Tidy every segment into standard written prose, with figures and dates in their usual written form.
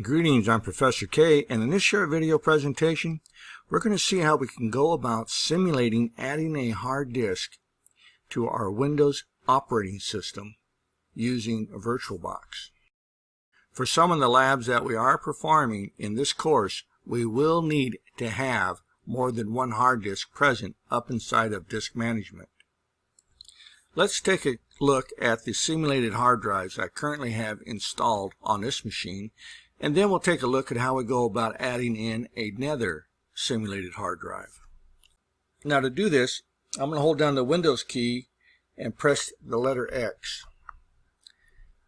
Greetings, I'm Professor K, and in this short video presentation, we're going to see how we can go about simulating adding a hard disk to our Windows operating system using VirtualBox. For some of the labs that we are performing in this course, we will need to have more than one hard disk present up inside of disk management. Let's take a look at the simulated hard drives I currently have installed on this machine, and then we'll take a look at how we go about adding in another simulated hard drive. Now to do this, I'm going to hold down the Windows key and press the letter X.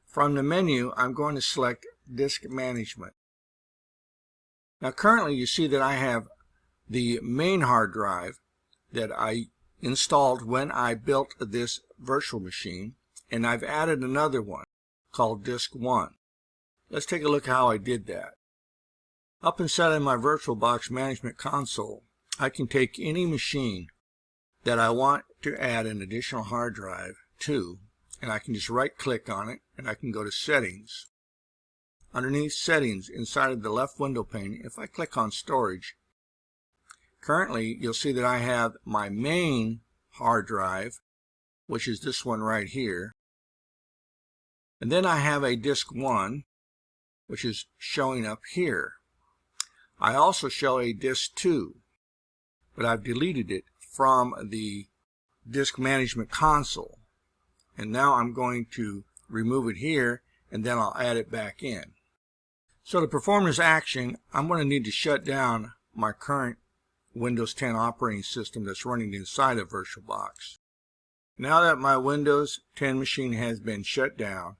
From the menu, I'm going to select Disk Management. Now currently you see that I have the main hard drive that I installed when I built this virtual machine, and I've added another one called Disk 1. Let's take a look how I did that. Up inside of my VirtualBox management console, I can take any machine that I want to add an additional hard drive to, and I can just right click on it and I can go to Settings. Underneath Settings, inside of the left window pane, if I click on Storage, currently you'll see that I have my main hard drive, which is this one right here, and then I have a Disk 1, which is showing up here. I also show a Disk 2, but I've deleted it from the disk management console, and now I'm going to remove it here and then I'll add it back in. So to perform this action, I'm going to need to shut down my current Windows 10 operating system that's running inside of VirtualBox. Now that my Windows 10 machine has been shut down,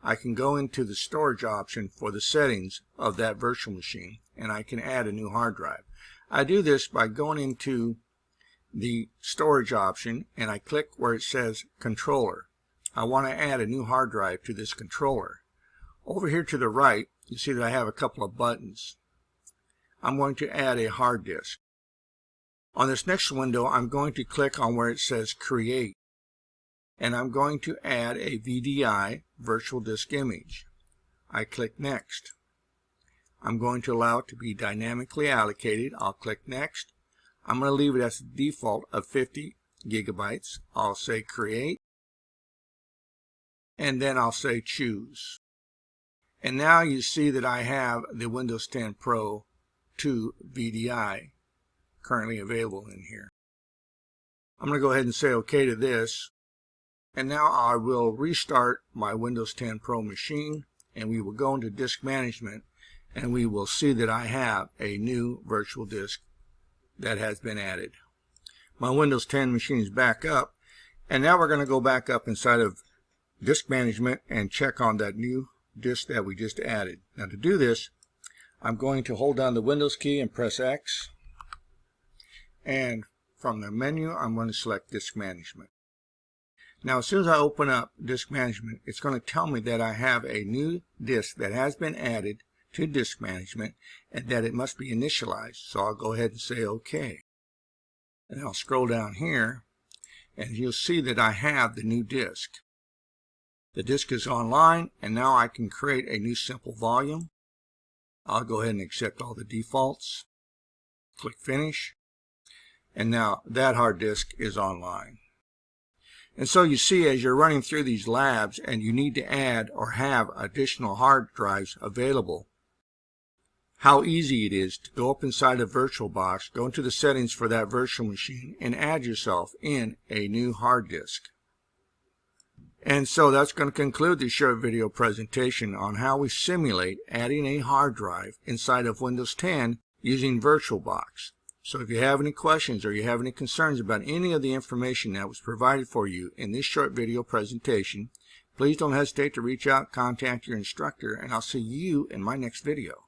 I can go into the storage option for the settings of that virtual machine, and I can add a new hard drive. I do this by going into the storage option and I click where it says controller. I want to add a new hard drive to this controller. Over here to the right, you see that I have a couple of buttons. I'm going to add a hard disk. On this next window, I'm going to click on where it says create, and I'm going to add a VDI virtual disk image. I click next. I'm going to allow it to be dynamically allocated. I'll click next. I'm going to leave it as the default of 50 gigabytes. I'll say create, and then I'll say choose. And now you see that I have the Windows 10 Pro 2 VDI currently available in here. I'm going to go ahead and say OK to this. And now I will restart my Windows 10 Pro machine, and we will go into disk management, and we will see that I have a new virtual disk that has been added. My Windows 10 machine is back up, and now we're going to go back up inside of disk management and check on that new disk that we just added. Now to do this, I'm going to hold down the Windows key and press X, and from the menu I'm going to select disk management. Now as soon as I open up disk management, it's going to tell me that I have a new disk that has been added to disk management and that it must be initialized. So I'll go ahead and say OK. And I'll scroll down here and you'll see that I have the new disk. The disk is online, and now I can create a new simple volume. I'll go ahead and accept all the defaults. Click Finish. And now that hard disk is online. And so you see, as you're running through these labs and you need to add or have additional hard drives available, how easy it is to go up inside of VirtualBox, go into the settings for that virtual machine, and add yourself in a new hard disk. And so that's going to conclude this short video presentation on how we simulate adding a hard drive inside of Windows 10 using VirtualBox. So if you have any questions or you have any concerns about any of the information that was provided for you in this short video presentation, please don't hesitate to reach out, contact your instructor, and I'll see you in my next video.